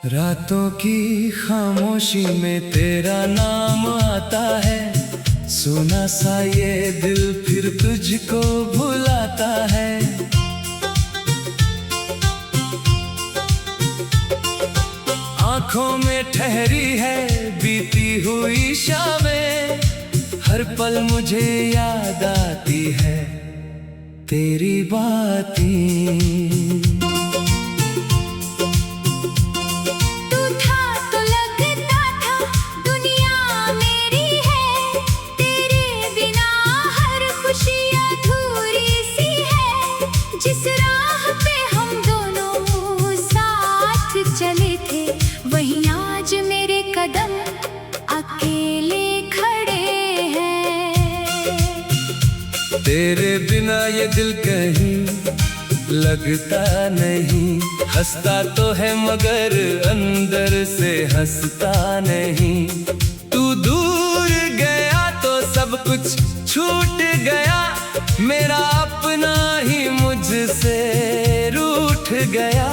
रातों की खामोशी में तेरा नाम आता है। सुना सा ये दिल फिर तुझको भुलाता है। आंखों में ठहरी है बीती हुई शामें, हर पल मुझे याद आती है तेरी बातें। जिस राह पे हम दोनों साथ चले थे, वहीं आज मेरे कदम अकेले खड़े हैं। तेरे बिना ये दिल कहीं लगता नहीं, हंसता तो है मगर अंदर से हंसता नहीं। तू दूर गया तो सब कुछ छूट गया, मेरा अपना ही मुझसे रूठ गया।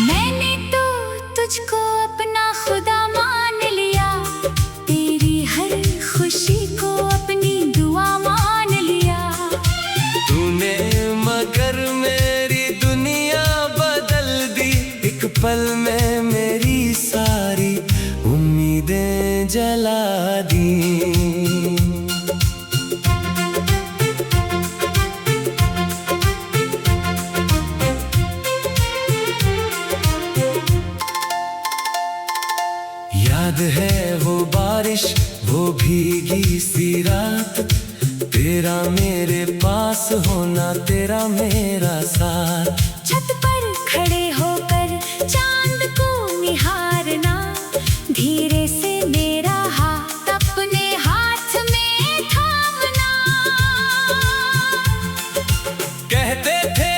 मैंने तो तुझको अपना खुदा मान लिया, तेरी हर खुशी को अपनी दुआ मान लिया। तूने मगर मेरी दुनिया बदल दी, एक पल में मेरी सारी उम्मीदें जला दी। याद है वो बारिश, वो भीगी सी रात, तेरा मेरे पास होना, तेरा मेरा साथ। छत पर खड़े होकर चांद को निहारना, धीरे से मेरा हाथ अपने हाथ में थामना। कहते थे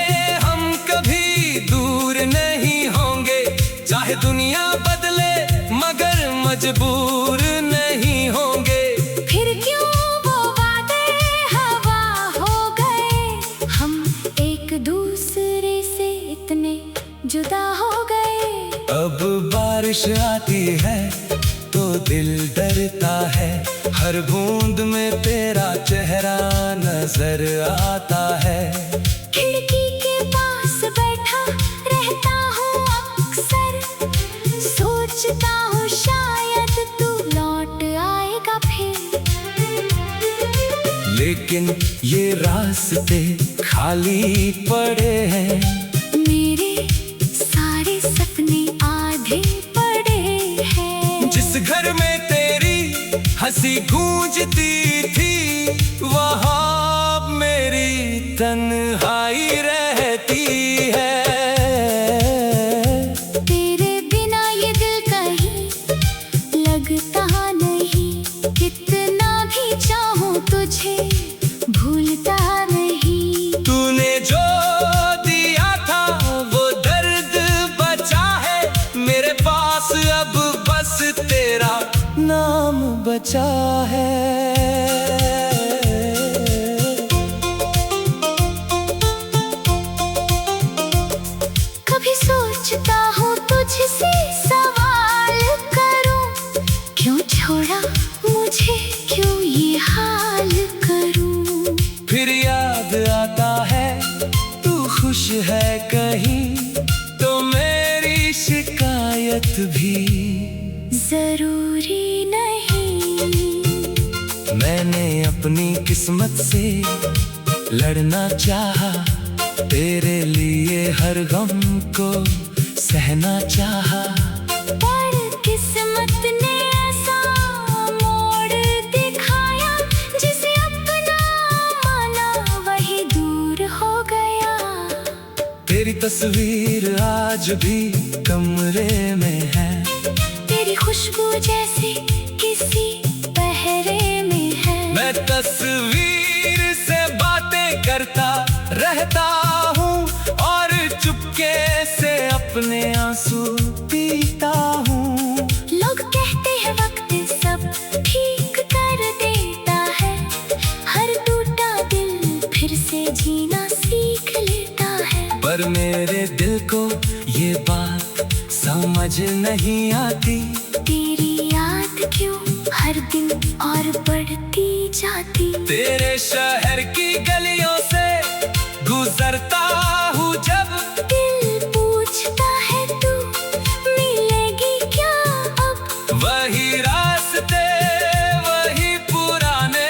हम कभी दूर नहीं होंगे, चाहे दुनिया बदले मगर मजबूर नहीं होंगे। फिर क्यों वो वादे हवा हो गए, हम एक दूसरे से इतने जुदा हो गए। अब बारिश आती है तो दिल डरता है, हर बूंद में तेरा चेहरा नजर आता है। खिड़की के पास बैठा रहता हूँ अक्सर, सोचता हूँ शायद तू लौट आएगा फिर। लेकिन ये रास्ते खाली पड़े हैं, मेरे सारे सपने आधे पड़े हैं। जिस घर में तेरी हंसी गूंजती थी, वहाँ मेरी तन्हाई रहती है। तेरे बिना ये दिल कहीं लगता नहीं, कितना भी चाहूं तुझे भूलता नहीं। तूने जो दिया था वो दर्द बचा है, मेरे पास अब बस तेरा नाम बचा है। कभी सोचता हूँ तुझसे सवाल करूँ, क्यों छोड़ा मुझे, क्यों ये हाल करूँ। फिर याद आता है तू खुश है कहीं, तो मेरी शिकायत भी जरूरी नहीं। मैंने अपनी किस्मत से लड़ना चाहा, तेरे लिए हर गम को सहना चाहा। पर किस्मत ने ऐसा मोड़ दिखाया, जिसे अपना माना वही दूर हो गया। तेरी तस्वीर आज भी कमरे में है, तेरी खुशबू जैसे किसी पहरे में है। मैं तस्वीर से बातें करता रहता हूँ और चुपके से अपने आंसू पीता हूँ। लोग कहते हैं वक्त सब ठीक कर देता है, हर टूटा दिल फिर से जीना सीख लेता है। पर पर मेरे दिल को ये बात समझ नहीं आती। तेरी याद क्यों हर दिन और बढ़ती जाती। तेरे शहर की गलियों से गुजरता हूँ जब, दिल पूछता है तू मिलेगी क्या अब। वही रास्ते वही पुराने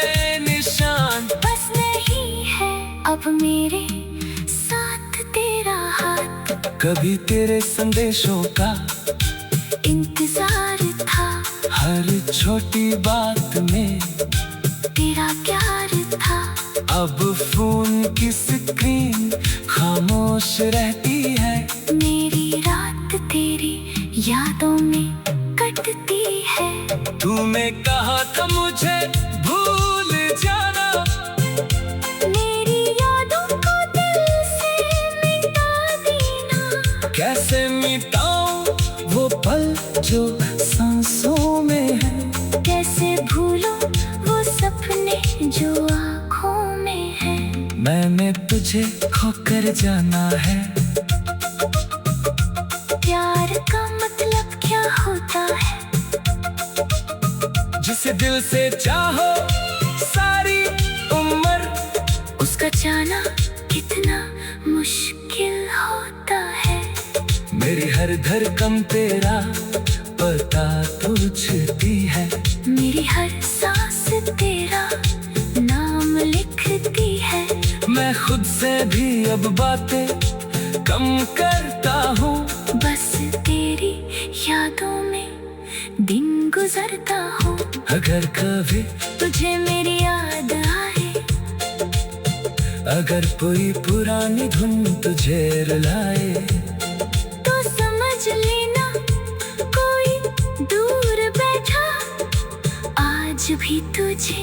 निशान, बस नहीं है अब मेरे साथ तेरा हाथ। कभी तेरे संदेशों का इंतजार था, हर छोटी बात में तेरा प्यार था। अब फोन की स्क्रीन खामोश रहती है। मेरी रात तेरी यादों में कटती है। तूने कहा था मुझे भूल जाना, मेरी यादों को दिल से मिटा देना। कैसे मिटाऊं वो पल जो सांसों में है। कैसे भूलूं वो सपने जो आँखों में है। मैंने तुझे खोकर जाना है। प्यार का मतलब क्या होता है। जिसे दिल से चाहो सारी उम्र, उसका जाना कितना मुश्किल होता है। मेरी हर धड़कन तेरा पता पूछती है। मेरी हर सांस तेरा नाम लिखती है। मैं खुद से भी अब बातें कम करता हूँ। बस तेरी यादों में दिन गुजरता हूँ। अगर कभी तुझे मेरी याद आए, अगर कोई पुरानी धुन तुझे रुलाए, तो समझ लेना कोई दूर बैठा आज भी तुझे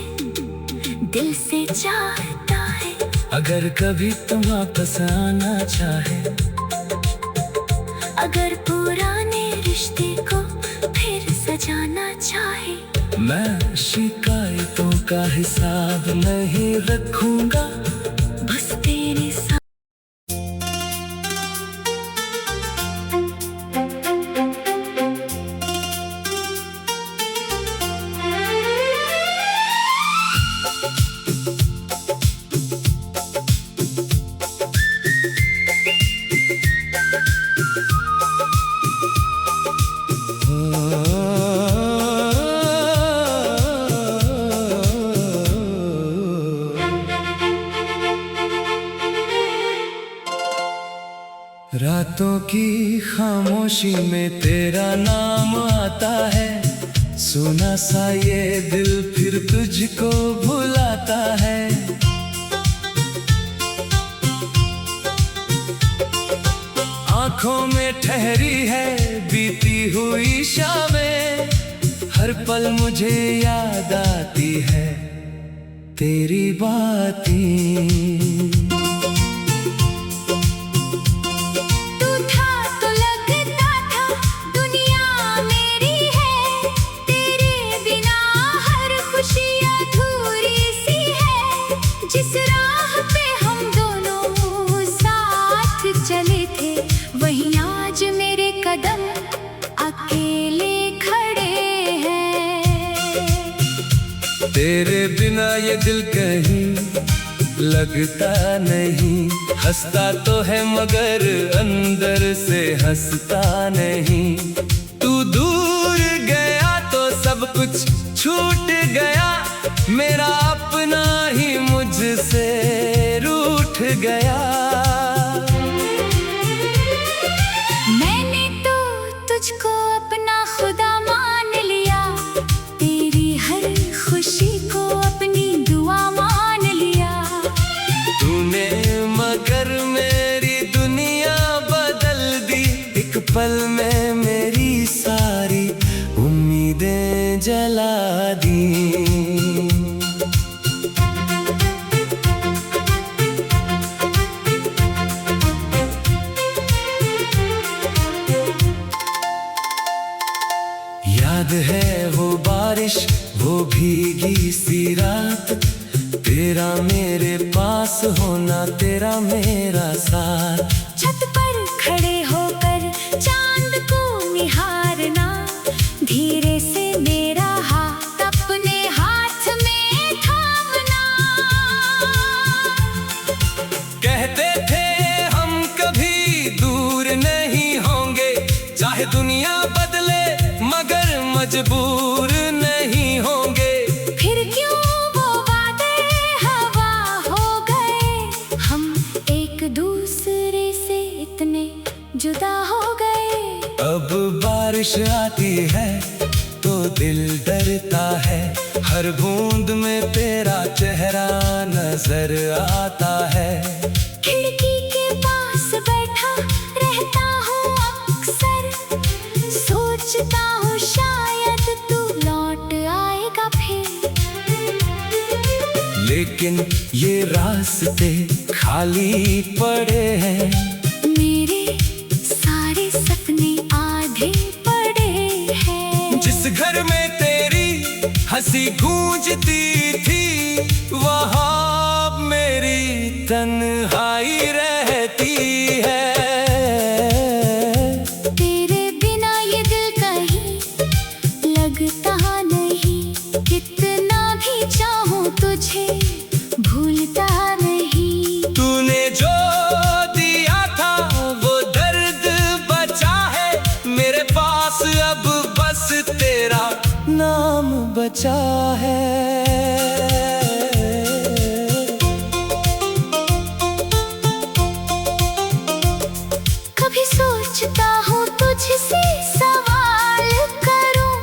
दिल से चाहता है। अगर कभी तुम वापस आना चाहे, अगर पुराने रिश्ते को फिर सजाना चाहे, मैं शिकायतों का हिसाब नहीं रखूंगा। बस तेरे साथ। रातों की खामोशी में तेरा नाम आता है। सुना सा ये दिल फिर तुझको भुलाता है। आंखों में ठहरी है बीती हुई शामें, हर पल मुझे याद आती है तेरी बातें। जिस राह पे हम दोनों साथ चले थे, वहीं आज मेरे कदम अकेले खड़े हैं। तेरे बिना ये दिल कहीं लगता नहीं। हंसता तो है मगर अंदर से हंसता नहीं। तू दूर गया तो सब कुछ छूट गया। मेरा अपना ही मुझसे रूठ गया। मैंने तो तुझको अपना खुदा मान लिया, तेरी हर खुशी को अपनी दुआ मान लिया। तूने मगर मेरी दुनिया बदल दी। एक पल में मेरी सारी उम्मीदें जला दी। याद है वो बारिश, वो भीगी सी रात, तेरा मेरे पास होना, तेरा मेरा साथ। छत पर खड़े होकर चांद को निहारना, धीरे से मेरा हाथ अपने हाथ में थामना। कहते थे हम कभी दूर नहीं होंगे, चाहे दुनिया बदले मगर मजबूर नहीं होंगे। फिर क्यों वो वादे हवा हो गए, हम एक दूसरे से इतने जुदा हो गए। अब बारिश आती है तो दिल डरता है, हर बूंद में तेरा चेहरा नजर आता है। खिड़की के पास बैठा रहता हूँ अक्सर, सोचता हूँ शायद तू लौट आएगा फिर। लेकिन ये रास्ते खाली पड़े हैं, मेरे सारे सपने आधे पड़े हैं। जिस घर में तेरी हंसी गूंजती थी, वहाँ मेरी तन्हाई रहती है। तेरे बिना ये दिल कहीं लगता नहीं, कितना भी चाहूं तुझे भूलता नहीं। तूने जो दिया था वो दर्द बचा है, मेरे पास अब बस तेरा नाम बचा है। कभी सोचता हूँ तुझसे सवाल करूँ,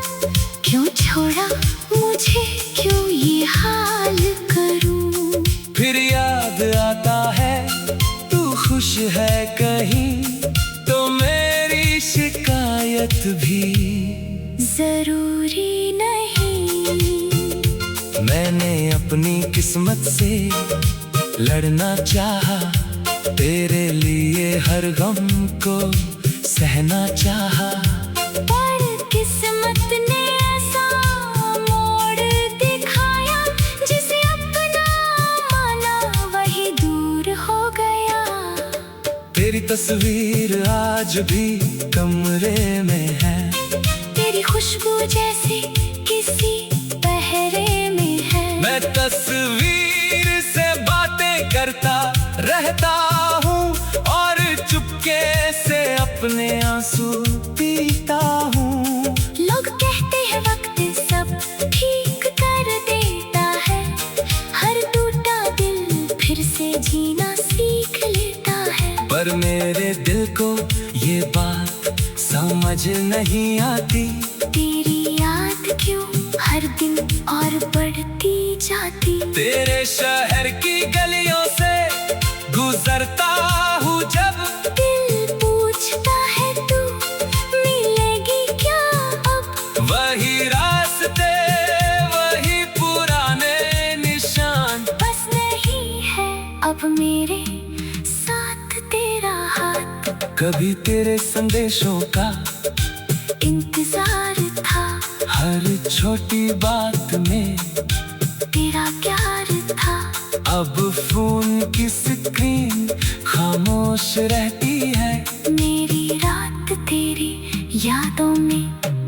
क्यों छोड़ा मुझे, क्यों ये हाल करूँ। फिर याद आता है तू खुश है कहीं, तो मेरी शिकायत भी जरूरी नहीं। मैंने अपनी किस्मत से लड़ना चाहा, तेरे लिए हर गम को सहना चाहा। पर किस्मत ने ऐसा मोड़ दिखाया, जिसे अपना माना वही दूर हो गया। तेरी तस्वीर आज भी कमरे में है, तेरी खुशबू जैसे किसी पहरे में है। मैं तस्वीर से बातें करता रहता हूँ, और चुपके से अपने आंसू पीता हूँ। लोग कहते हैं वक्त सब ठीक कर देता है, हर टूटा दिल फिर से जीना सीख लेता है। पर मेरे दिल को ये बात समझ नहीं आती, तेरी याद क्यों हर दिन और बढ़ती जाती। तेरे शहर की गलियों से गुजरता हूँ जब, दिल पूछता है तू मिलेगी क्या अब। वही रास्ते वही पुराने निशान, बस नहीं है अब मेरे साथ तेरा हाथ। कभी तेरे संदेशों का इंतजार था, हर छोटी बात में तेरा प्यार था। अब फोन की स्क्रीन खामोश रहती है, मेरी रात तेरी यादों में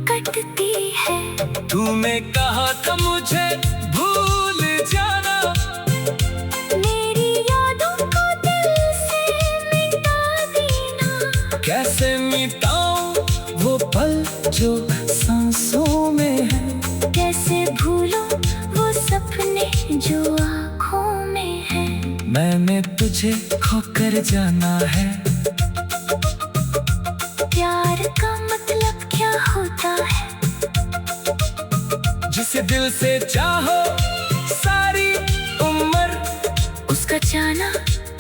कटती है। तूने कहा था मुझे भूल जाना, मेरी यादों को दिल से मिटा देना। कैसे मिटाऊं वो पल जो सांसों में है, कैसे भूलूं वो सपने जो आँखों में है। मैंने तुझे खोकर जाना है। प्यार का मतलब क्या होता है, जिसे दिल से चाहो सारी उम्र, उसका जाना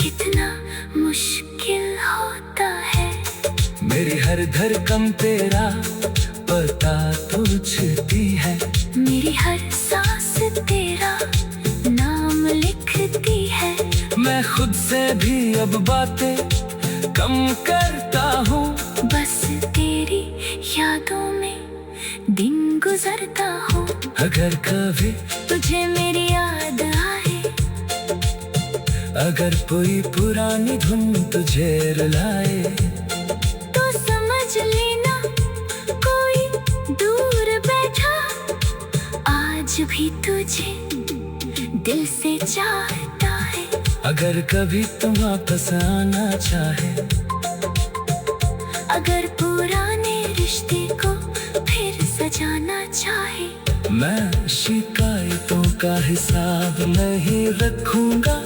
कितना मुश्किल होता है। मेरी हर धड़कन तेरा पता तुझती है, मेरी हर सांस तेरा नाम लिखती है। मैं खुद से भी अब बातें कम करता हूँ, बस तेरी यादों में दिन गुजरता हूँ। अगर कभी तुझे मेरी याद आए, अगर कोई पुरानी धुन तुझे रुलाए तो समझ लेना कोई दूर बैठा आज भी तुझे दिल से चाहता है। अगर कभी तुम वापस आना चाहे, अगर पुराने रिश्ते को फिर सजाना चाहे, मैं शिकायतों का हिसाब नहीं रखूंगा।